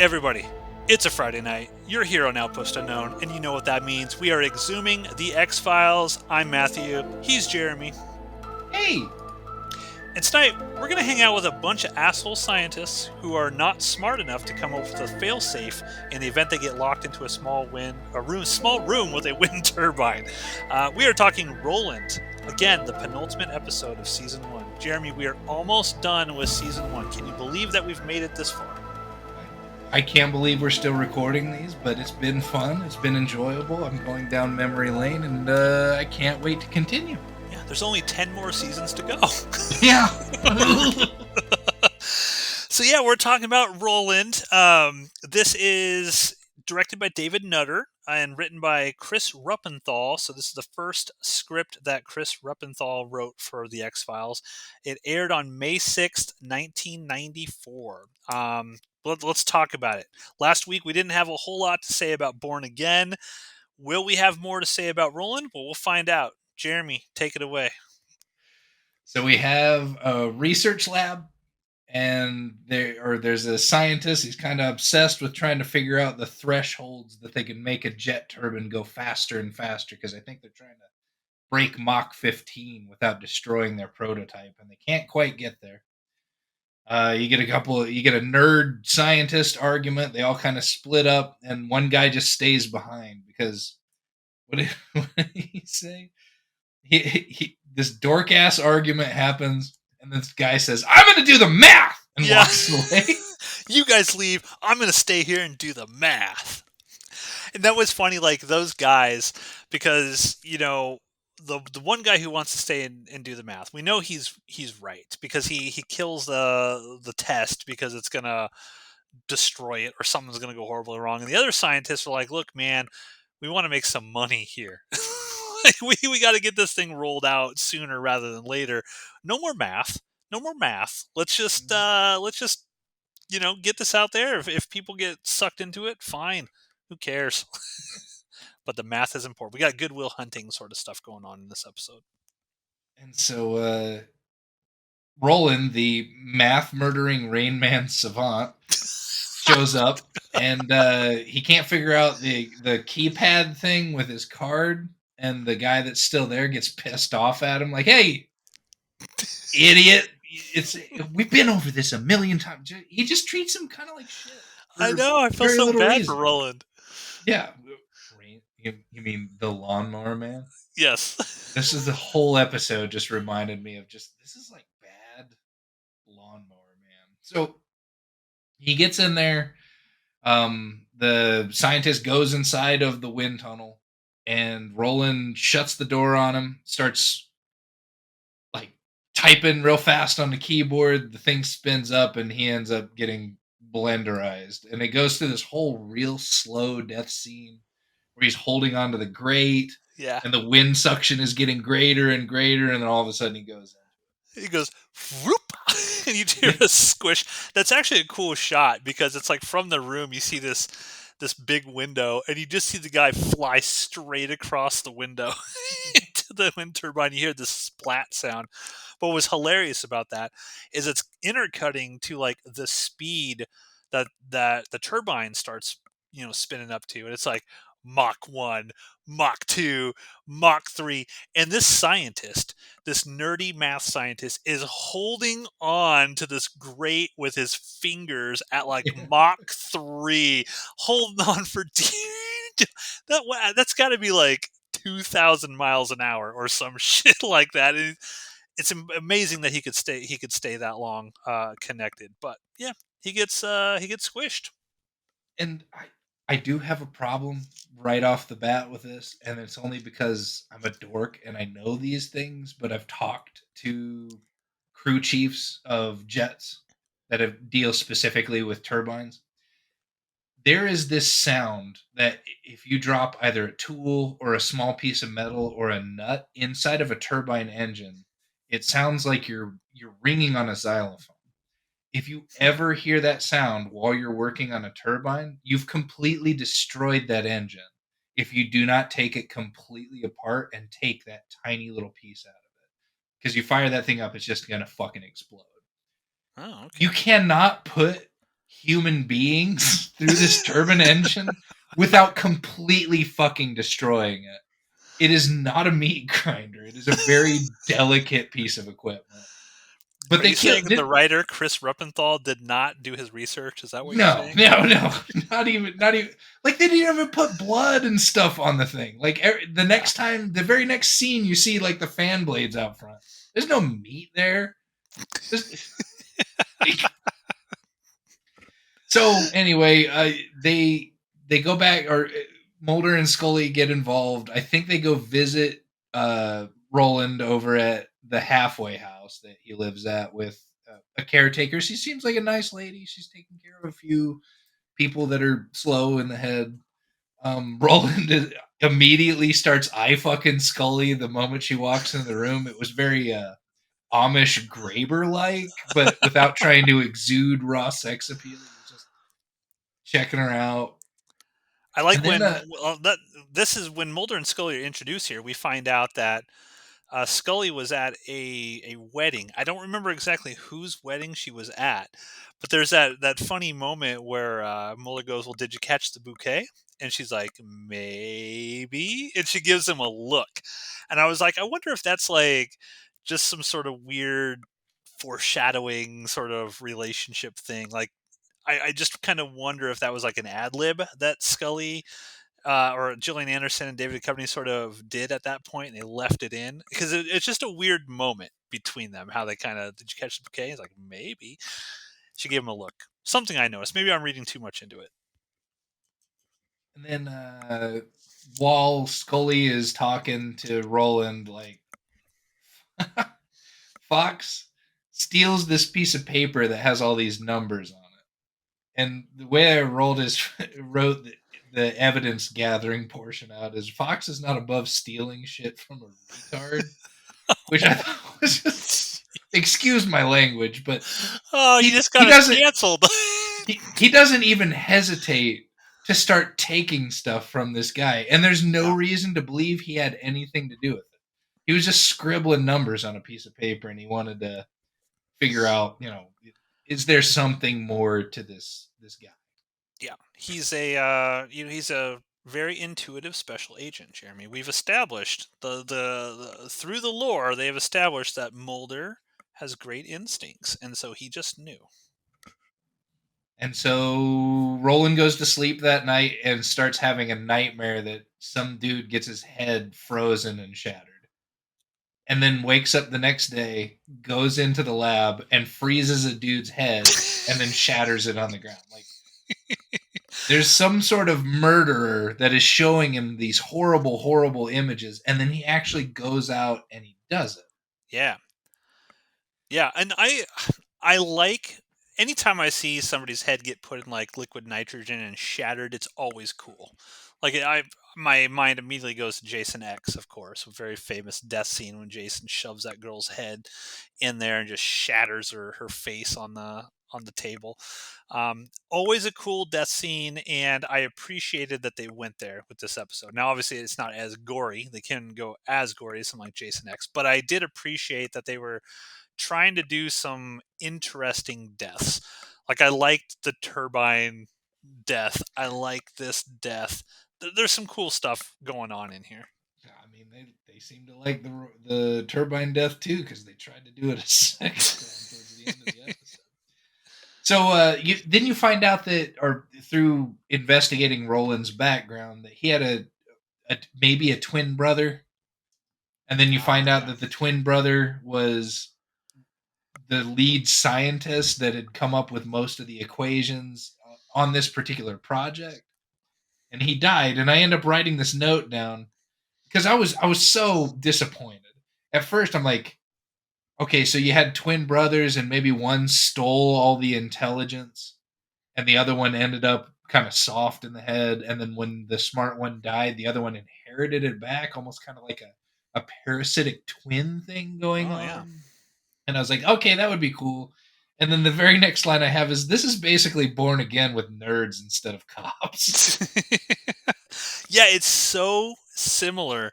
Everybody, it's a Friday night. You're here on Outpost Unknown, and you know what that means. We are exhuming the X-Files. I'm Matthew. He's Jeremy. Hey! And tonight, we're going to hang out with a bunch of asshole scientists who are not smart enough to come up with a failsafe in the event they get locked into a small room with a wind turbine. We are talking Roland. Again, the penultimate episode of Season 1. Jeremy, we are almost done with Season 1. Can you believe that we've made it this far? I can't believe we're still recording these, but it's been fun. It's been enjoyable. I'm going down memory lane, and I can't wait to continue. Yeah, there's only 10 more seasons to go. Yeah. So yeah, we're talking about Roland. This is directed by David Nutter and written by Chris Ruppenthal. So this is the first script that Chris Ruppenthal wrote for the X-Files. It aired on May 6th, 1994. Let's talk about it. Last week, we didn't have a whole lot to say about Born Again. Will we have more to say about Roland? Well, we'll find out. Jeremy, take it away. So we have a research lab, and there's a scientist. He's kind of obsessed with trying to figure out the thresholds that they can make a jet turbine go faster and faster, because I think they're trying to break Mach 15 without destroying their prototype, and they can't quite get there. You get a nerd scientist argument. They all kind of split up, and one guy just stays behind because what did he say? This dork ass argument happens, and this guy says, "I'm going to do the math," and walks away. You guys leave. I'm going to stay here and do the math. And that was funny, like those guys, because the one guy who wants to stay and do the math, we know he's right because he kills the test because it's gonna destroy it or something's gonna go horribly wrong. And the other scientists are like, "Look, man, we want to make some money here. Like, we got to get this thing rolled out sooner rather than later. No more math. No more math. Let's just get this out there. If people get sucked into it, fine. Who cares?" But the math is important. We got Goodwill Hunting sort of stuff going on in this episode. And so Roland, the math murdering Rain Man savant, shows up, and he can't figure out the keypad thing with his card, and the guy that's still there gets pissed off at him, like, "Hey, idiot! We've been over this a million times." He just treats him kind of like shit. I know. I feel so bad for Roland. Yeah. You mean the Lawnmower Man? Yes. This is the whole episode just reminded me of this is like bad Lawnmower Man. So he gets in there. The scientist goes inside of the wind tunnel, and Roland shuts the door on him, starts like typing real fast on the keyboard. The thing spins up, and he ends up getting blenderized. And it goes through this whole real slow death scene where he's holding onto the grate. Yeah. And the wind suction is getting greater and greater, and then all of a sudden he goes into it. He goes, whoop, and you hear a squish. That's actually a cool shot because it's like from the room you see this big window, and you just see the guy fly straight across the window into the wind turbine. You hear this splat sound. But what was hilarious about that is it's intercutting to like the speed that the turbine starts, spinning up to, and it's like Mach 1, Mach 2, Mach 3. And this scientist, this nerdy math scientist, is holding on to this grate with his fingers at like Mach 3, holding on for that's got to be like 2,000 miles an hour or some shit like that. It's amazing that he could stay that long connected. But yeah, he gets squished. And I do have a problem right off the bat with this, and it's only because I'm a dork and I know these things, but I've talked to crew chiefs of jets that deal specifically with turbines. There is this sound that if you drop either a tool or a small piece of metal or a nut inside of a turbine engine, it sounds like you're ringing on a xylophone. If you ever hear that sound while you're working on a turbine, you've completely destroyed that engine if you do not take it completely apart and take that tiny little piece out of it. Because you fire that thing up, it's just going to fucking explode. Oh, okay. You cannot put human beings through this turbine engine without completely fucking destroying it. It is not a meat grinder. It is a very delicate piece of equipment. But Are they you saying killed that the did writer Chris Ruppenthal did not do his research? Is that what you're no, saying? no, no, not even like they didn't even put blood and stuff on the thing. Like the Yeah. next time, the very next scene, you see like the fan blades out front. There's no meat there. There's, like, so anyway, they go back, or Mulder and Scully get involved. I think they go visit Roland over at the halfway house that he lives at with a caretaker. She seems like a nice lady. She's taking care of a few people that are slow in the head. Roland immediately starts eye fucking Scully the moment she walks into the room. It was very Amish Graber like, but without trying to exude raw sex appeal. He was just checking her out. I like And then when well, that this is when Mulder and Scully are introduced here. We find out that Scully was at a wedding. I don't remember exactly whose wedding she was at, but there's that funny moment where Mulder goes, "Well, did you catch the bouquet?" And she's like, "Maybe," and she gives him a look, and I was like, I wonder if that's like just some sort of weird foreshadowing sort of relationship thing. Like, I just kind of wonder if that was like an ad lib that Scully or Gillian Anderson and David Duchovny sort of did at that point, and they left it in because it's just a weird moment between them. How they kind of, did you catch the bouquet? He's like, maybe. She gave him a look. Something I noticed. Maybe I'm reading too much into it. then while Scully is talking to Roland, like Fox steals this piece of paper that has all these numbers on it. And the way I wrote the evidence gathering portion out is Fox is not above stealing shit from a retard, which I thought was just, excuse my language, but Oh, you he just he got us doesn't canceled. he doesn't even hesitate to start taking stuff from this guy, and there's no Yeah. reason to believe he had anything to do with it. He was just scribbling numbers on a piece of paper, and he wanted to figure out, is there something more to this guy? Yeah. He's a he's a very intuitive special agent, Jeremy. We've established the through the lore, they have established that Mulder has great instincts, and so he just knew. And so Roland goes to sleep that night and starts having a nightmare that some dude gets his head frozen and shattered. And then wakes up the next day, goes into the lab and freezes a dude's head and then shatters it on the ground. Like, there's some sort of murderer that is showing him these horrible, horrible images, and then he actually goes out and he does it. Yeah. Yeah, and I like anytime I see somebody's head get put in like liquid nitrogen and shattered, it's always cool. Like my mind immediately goes to Jason X, of course, a very famous death scene when Jason shoves that girl's head in there and just shatters her face on the table. Always a cool death scene, and I appreciated that they went there with this episode. Now, obviously, it's not as gory; they can go as gory as something like Jason X, but I did appreciate that they were trying to do some interesting deaths. Like I liked the turbine death. I like this death. There's some cool stuff going on in here. I mean, they seem to like the turbine death too because they tried to do it a second time towards the end of the episode. So then you find out that, or through investigating Roland's background, that he had maybe a twin brother, and then you find out Yeah. that the twin brother was the lead scientist that had come up with most of the equations on this particular project, and he died. And I end up writing this note down because I was so disappointed. At first, I'm like, okay, so you had twin brothers, and maybe one stole all the intelligence, and the other one ended up kind of soft in the head. And then when the smart one died, the other one inherited it back, almost kind of like a parasitic twin thing going Oh yeah. on. And I was like, okay, that would be cool. And then the very next line I have is, this is basically Born Again with nerds instead of cops. Yeah, it's so similar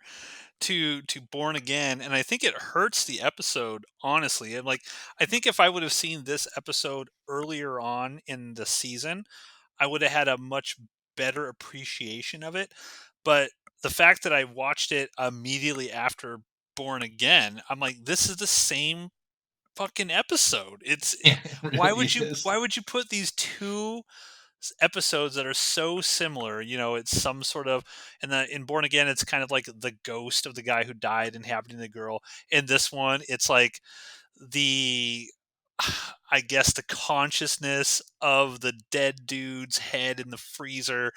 to Born Again, and I think it hurts the episode, honestly. And like I think if I would have seen this episode earlier on in the season, I would have had a much better appreciation of it. But the fact that I watched it immediately after Born Again, I'm like, this is the same fucking episode. Yeah, it really is. why would you put these two episodes that are so similar? You know, it's some sort of, and the in Born Again, it's kind of like the ghost of the guy who died inhabiting the girl. In this one, it's like the I guess the consciousness of the dead dude's head in the freezer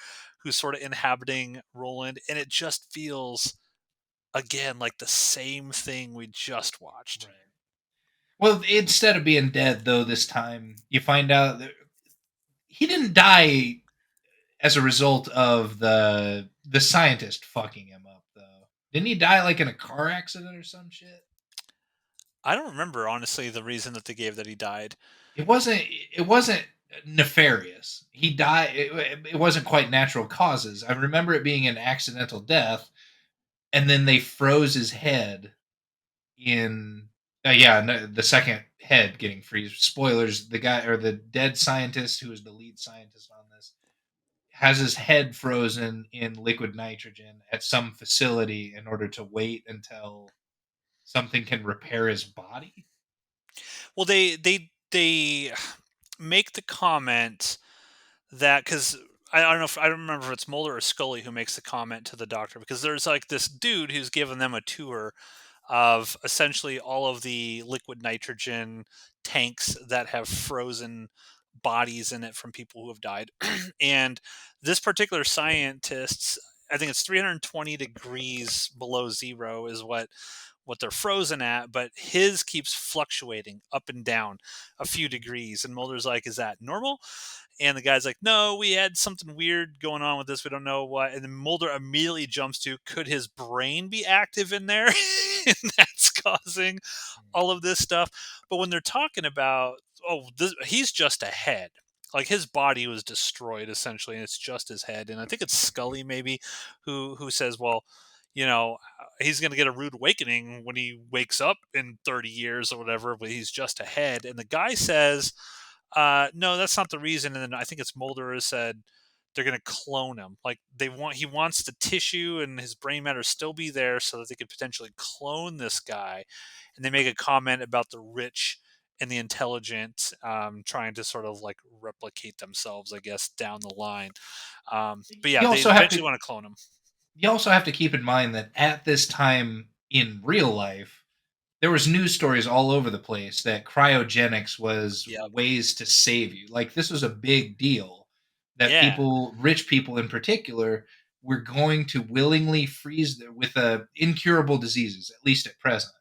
who's sort of inhabiting Roland, and it just feels again like the same thing we just watched. Right. Well, instead of being dead though, this time you find out that he didn't die as a result of the scientist fucking him up though. Didn't he die like in a car accident or some shit? I don't remember honestly the reason that they gave that he died. It wasn't nefarious. He died. It wasn't quite natural causes. I remember it being an accidental death, and then they froze his head in. Yeah, no, the second head getting freeze. Spoilers: the guy or the dead scientist who is the lead scientist on this has his head frozen in liquid nitrogen at some facility in order to wait until something can repair his body. Well, they make the comment that because I don't know if I don't remember if it's Mulder or Scully who makes the comment to the doctor because there's like this dude who's given them a tour of essentially all of the liquid nitrogen tanks that have frozen bodies in it from people who have died. And this particular scientist, I think it's 320 degrees below zero is what they're frozen at, but his keeps fluctuating up and down a few degrees. And Mulder's like, "Is that normal?" And the guy's like, "No, we had something weird going on with this. We don't know what." And then Mulder immediately jumps to, "Could his brain be active in there?" And that's causing all of this stuff. But when they're talking about, oh, he's just a head. Like his body was destroyed essentially, and it's just his head. And I think it's Scully maybe who says, "Well, you know, he's going to get a rude awakening when he wakes up in 30 years or whatever, but he's just a head." And the guy says, no, that's not the reason. And then I think it's Mulder has said they're going to clone him. Like he wants the tissue and his brain matter still be there so that they could potentially clone this guy. And they make a comment about the rich and the intelligent trying to sort of like replicate themselves, I guess, down the line. But yeah, You they also have eventually to want to clone him. you also have to keep in mind that at this time in real life, there was news stories all over the place that cryogenics was Yep. ways to save you. Like this was a big deal that Yeah. people, rich people in particular, were going to willingly freeze with incurable diseases, at least at present.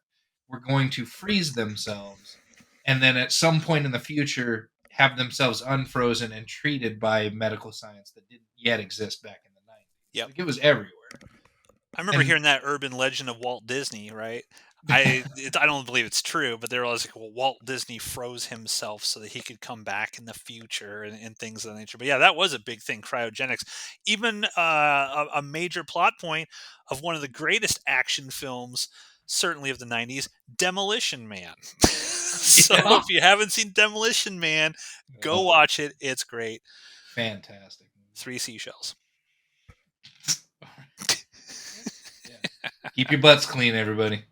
Were going to freeze themselves and then at some point in the future have themselves unfrozen and treated by medical science that didn't yet exist back in the 90s. Yep. Like it was everywhere. I remember And hearing that urban legend of Walt Disney, right? I don't believe it's true, but they're always like, well, Walt Disney froze himself so that he could come back in the future and things of that nature. But yeah, that was a big thing, cryogenics. Even a major plot point of one of the greatest action films, certainly of the '90s, Demolition Man. So yeah. if you haven't seen Demolition Man, go Oh, watch it. It's great. fantastic movie. Three seashells. Yeah, yeah. Keep your butts clean, everybody.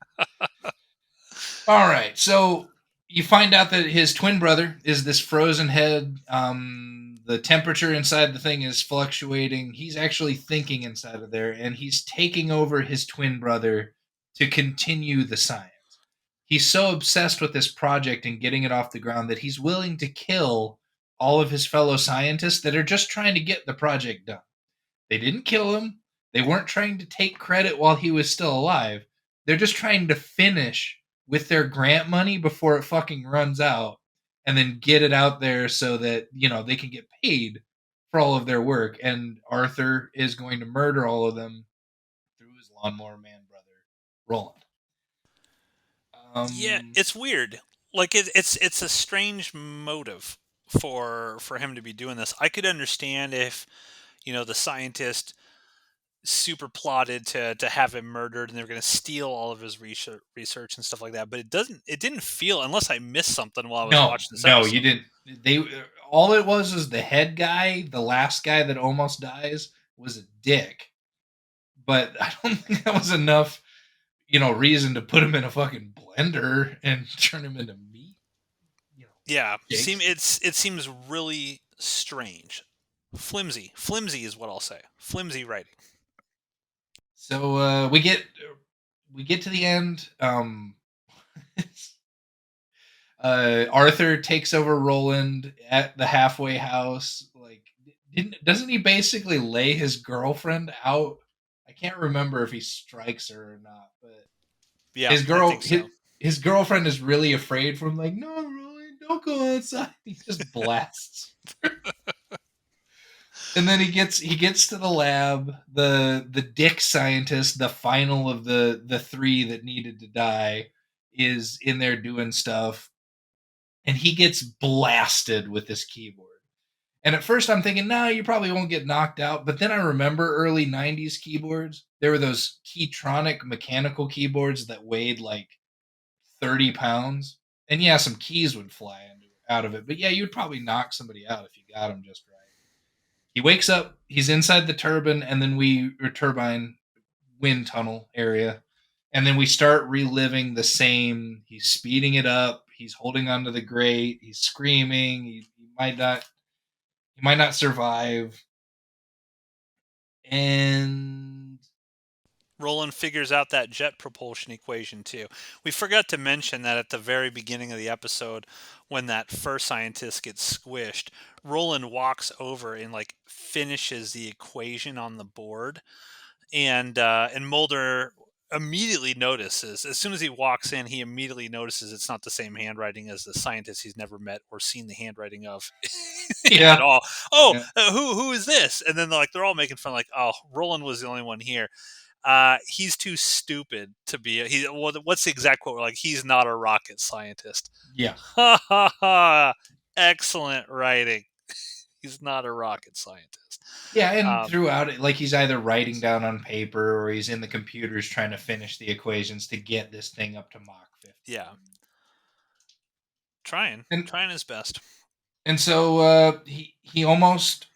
All right. So you find out that his twin brother is this frozen head. The temperature inside the thing is fluctuating. He's actually thinking inside of there, and he's taking over his twin brother to continue the science. He's so obsessed with this project and getting it off the ground that he's willing to kill all of his fellow scientists that are just trying to get the project done. They didn't kill him. They weren't trying to take credit while he was still alive. They're just trying to finish with their grant money before it fucking runs out and then get it out there so that, they can get paid for all of their work. And Arthur is going to murder all of them through his lawnmower man brother, Roland. Yeah, Um, it's weird. Like it's a strange motive for him to be doing this. I could understand if the scientist super plotted to have him murdered, and they're going to steal all of his research and stuff like that. But it didn't feel, unless I missed something while I was No, watching this no, you episode. didn't. They all it was is the head guy, the last guy that almost dies, was a dick. But I don't think that was enough, reason to put him in a fucking blender and turn him into meat. You know, Yeah, Jakes. it seems really strange, flimsy is what I'll say. Flimsy writing. So we get to the end. Arthur takes over Roland at the halfway house. Like, doesn't he basically lay his girlfriend out? I can't remember if he strikes her or not, but Yeah, his I girl think his, so. his girlfriend is really afraid from like, no, Roland, don't go outside. He just blasts. And then he gets to the lab. The dick scientist, the final of the three that needed to die, is in there doing stuff, and he gets blasted with this keyboard. And at first I'm thinking, nah, you probably won't get knocked out. But then I remember early 90s keyboards. There were those Keytronic mechanical keyboards that weighed like 30 pounds. And yeah, some keys would fly out of it. But yeah, you would probably knock somebody out if you got them just right. He wakes up, he's inside the turbine, and then or turbine wind tunnel area. And then we start reliving the same. He's speeding it up. He's holding onto the grate. He's screaming. He might not. He might not survive. And Roland figures out that jet propulsion equation too. We forgot to mention that at the very beginning of the episode, when that first scientist gets squished, Roland walks over and like finishes the equation on the board, and Mulder immediately notices. As soon as he walks in, he immediately notices it's not the same handwriting as the scientist he's never met or seen the handwriting of at yeah, all. Oh, yeah, who is this? And then they're all making fun, like, oh, Roland was the only one here. He's too stupid to be. What's the exact quote? Like, he's not a rocket scientist. yeah, Ha ha ha! Excellent writing. He's not a rocket scientist. yeah. And Um, throughout it, like he's either writing down on paper or he's in the computers trying to finish the equations to get this thing up to Mach 15. yeah, trying, And trying his best. and so he almost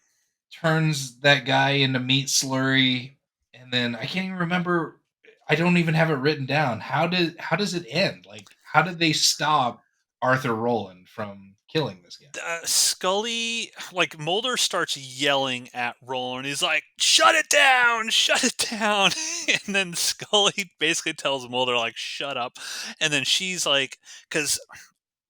turns that guy into meat slurry, and then I can't even remember. I don't even have it written down. How does it end? Like, how did they stop Arthur Roland from killing this guy? Scully, like Mulder, starts yelling at Roland. He's like, "Shut it down! Shut it down!" And then Scully basically tells Mulder, like, "Shut up." And then she's like, because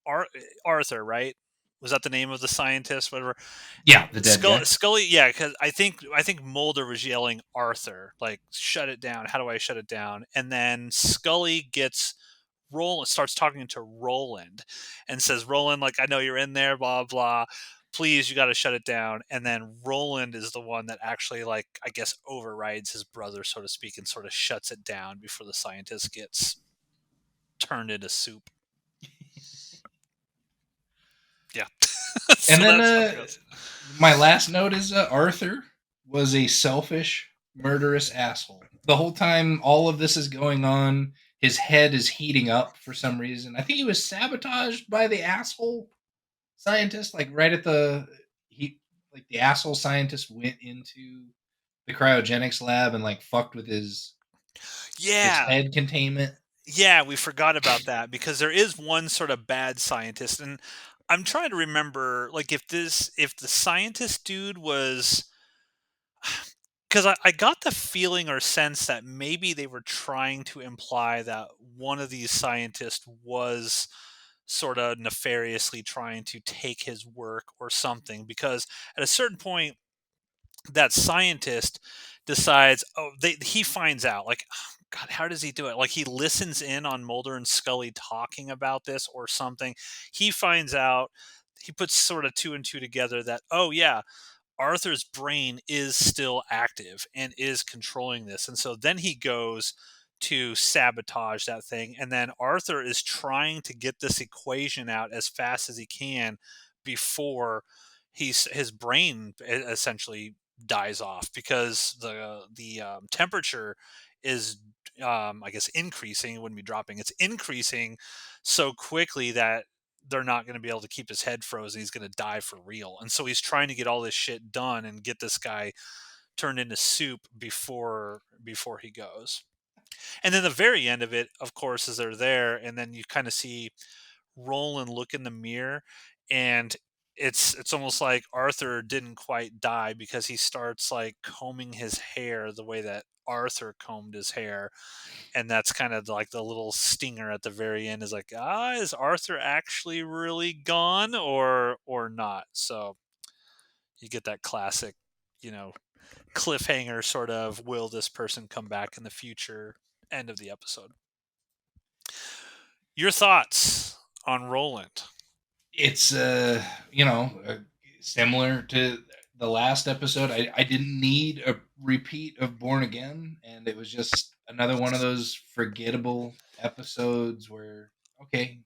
Ar- Arthur, right? Was that the name of the scientist? Whatever. Yeah, the dead guy. Scully, yeah, because I think Mulder was yelling Arthur, like, "Shut it down! How do I shut it down?" And then Scully gets Roland, starts talking to Roland, and says, "Roland, like, I know you're in there, blah blah. Please, you got to shut it down." And then Roland is the one that actually, like, I guess, overrides his brother, so to speak, and sort of shuts it down before the scientist gets turned into soup. Yeah. And So then that's something else. my last note is Arthur was a selfish, murderous asshole. The whole time all of this is going on, his head is heating up for some reason. I think he was sabotaged by the asshole scientist, like right at he like the asshole scientist went into the cryogenics lab and like fucked with his Yeah, head containment. yeah, we forgot about that because there is one sort of bad scientist, and I'm trying to remember, like, if the scientist dude was, because I got the feeling or sense that maybe they were trying to imply that one of these scientists was sort of nefariously trying to take his work or something, because at a certain point that scientist decides, oh, he finds out, like, God, how does he do it? Like, he listens in on Mulder and Scully talking about this or something. He finds out, he puts sort of two and two together that, oh yeah, Arthur's brain is still active and is controlling this. And so then he goes to sabotage that thing. And then Arthur is trying to get this equation out as fast as he can before his brain essentially dies off because the temperature is I guess increasing. It wouldn't be dropping. It's increasing so quickly that they're not going to be able to keep his head frozen. He's going to die for real. And so he's trying to get all this shit done and get this guy turned into soup before he goes. And then the very end of it, of course, is they're there, and then you kind of see Roland look in the mirror, and it's almost like Arthur didn't quite die because he starts like combing his hair the way that Arthur combed his hair, and that's kind of like the little stinger at the very end is like, is Arthur actually really gone or not? So you get that classic, you know, cliffhanger sort of will this person come back in the future end of the episode. Your thoughts on Roland? It's similar to the last episode. I didn't need a repeat of Born Again, and it was just another one of those forgettable episodes where, okay,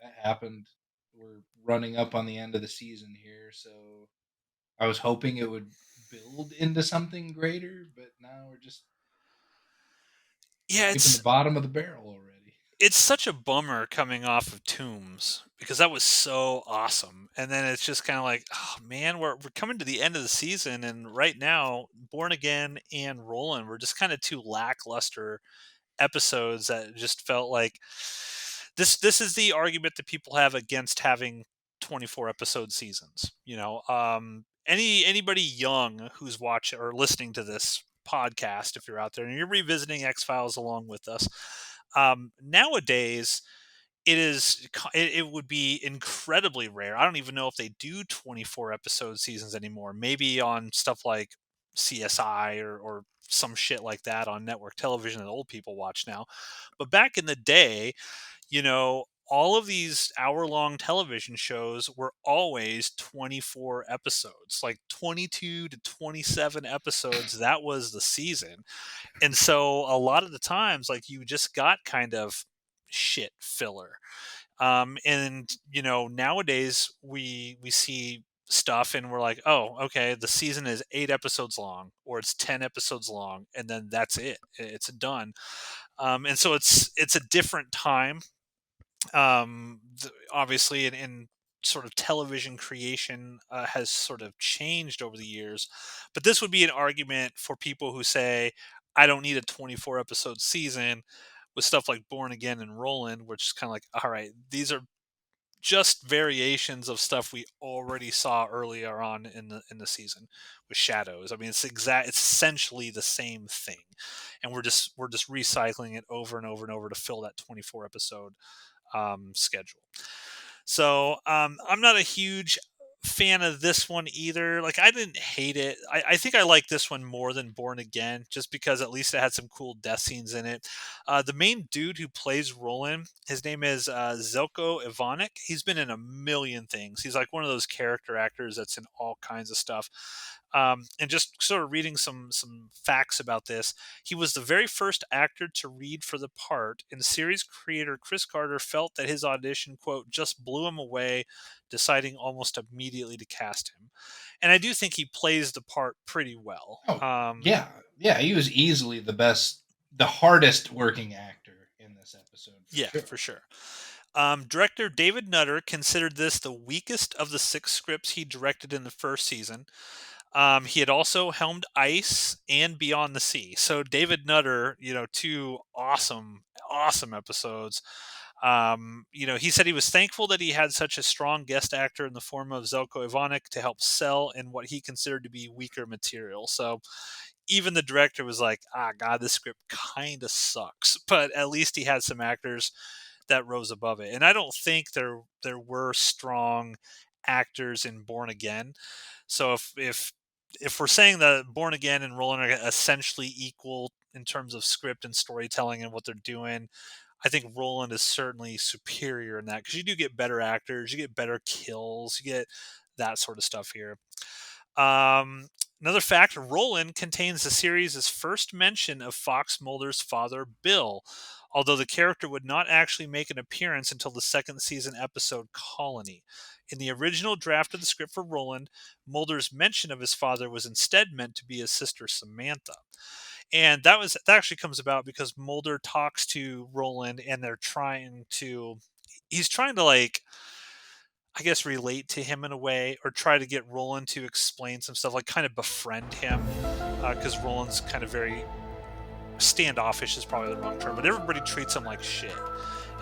that happened. We're running up on the end of the season here, so I was hoping it would build into something greater, but now we're just Yeah, scraping the bottom of the barrel already. it's such a bummer coming off of Tombs because that was so awesome. And then it's just kind of like, oh man, we're coming to the end of the season, and right now, Born Again and Roland were just kind of two lackluster episodes that just felt like this is the argument that people have against having 24 episode seasons. Anybody young who's watching or listening to this podcast, if you're out there and you're revisiting X Files along with us, nowadays it would be incredibly rare. I don't even know if they do 24 episode seasons anymore. Maybe on stuff like CSI or some shit like that on network television that old people watch now. But back in the day, all of these hour-long television shows were always 24 episodes, like 22 to 27 episodes. That was the season. And so a lot of the times, like, you just got kind of shit filler. And nowadays we see stuff and we're like, oh, okay, the season is 8 episodes long or it's 10 episodes long, and then that's it. It's done. And so it's a different time. Obviously, in sort of television creation has sort of changed over the years, but this would be an argument for people who say, I don't need a 24 episode season with stuff like Born Again and Roland, which is kind of like, all right, these are just variations of stuff we already saw earlier on in the season with Shadows. I mean, it's essentially the same thing, and we're just recycling it over and over and over to fill that 24 episode schedule. So I'm not a huge fan of this one either. Like, I didn't hate it. I think I like this one more than Born Again, just because at least it had some cool death scenes in it. The main dude who plays Roland, his name is Zelko Ivanek. He's been in a million things. He's like one of those character actors that's in all kinds of stuff. And just sort of reading some facts about this, he was the very first actor to read for the part, and series creator Chris Carter felt that his audition, quote, just blew him away, deciding almost immediately to cast him. And I do think he plays the part pretty well. Oh, yeah. Yeah, he was easily the hardest working actor in this episode for Yeah, for sure. sure. Director David Nutter considered this the weakest of the 6 scripts he directed in the first season. He had also helmed Ice and Beyond the Sea. So David Nutter, two awesome episodes. He said he was thankful that he had such a strong guest actor in the form of Zelko Ivanek to help sell in what he considered to be weaker material. So even the director was like, God, this script kind of sucks. But at least he had some actors that rose above it. And I don't think there were strong actors in Born Again. So if we're saying that Born Again and Roland are essentially equal in terms of script and storytelling and what they're doing, I think Roland is certainly superior in that because you do get better actors, you get better kills, you get that sort of stuff here. Another fact: Roland contains the series' first mention of Fox Mulder's father, Bill. although the character would not actually make an appearance until the second season episode Colony. In the original draft of the script for Roland, Mulder's mention of his father was instead meant to be his sister Samantha. And that actually comes about because Mulder talks to Roland, and he's trying to, like, I guess, relate to him in a way, or try to get Roland to explain some stuff, like kind of befriend him, because Roland's kind of very standoffish is probably the wrong term, but everybody treats him like shit.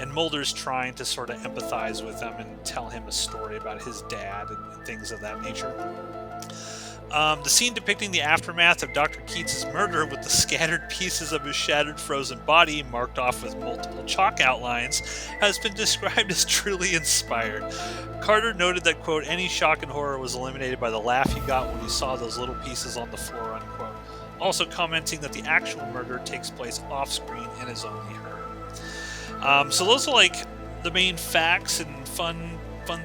And Mulder's trying to sort of empathize with him and tell him a story about his dad and things of that nature. The scene depicting the aftermath of Dr. Keats' murder, with the scattered pieces of his shattered frozen body marked off with multiple chalk outlines, has been described as truly inspired. Carter noted that, quote, any shock and horror was eliminated by the laugh you got when you saw those little pieces on the floor, unquote. Also commenting that the actual murder takes place off screen and is only heard. So those are like the main facts and fun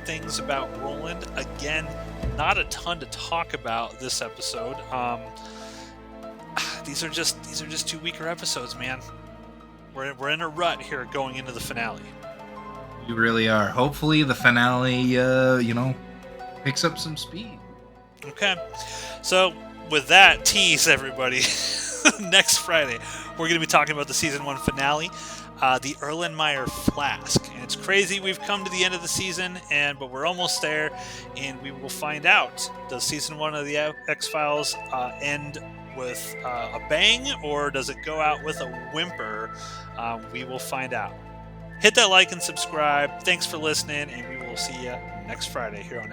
things about Roland. Again, not a ton to talk about this episode. These are just two weaker episodes, man. We're in a rut here going into the finale. We really are. Hopefully the finale, picks up some speed. Okay. So with that, tease everybody. Next Friday, we're going to be talking about the season 1 finale, the Erlenmeyer Flask. And it's crazy we've come to the end of the season, but we're almost there, and we will find out. Does season 1 of the X-Files end with a bang, or does it go out with a whimper? We will find out. Hit that like and subscribe. Thanks for listening, and we will see you next Friday here on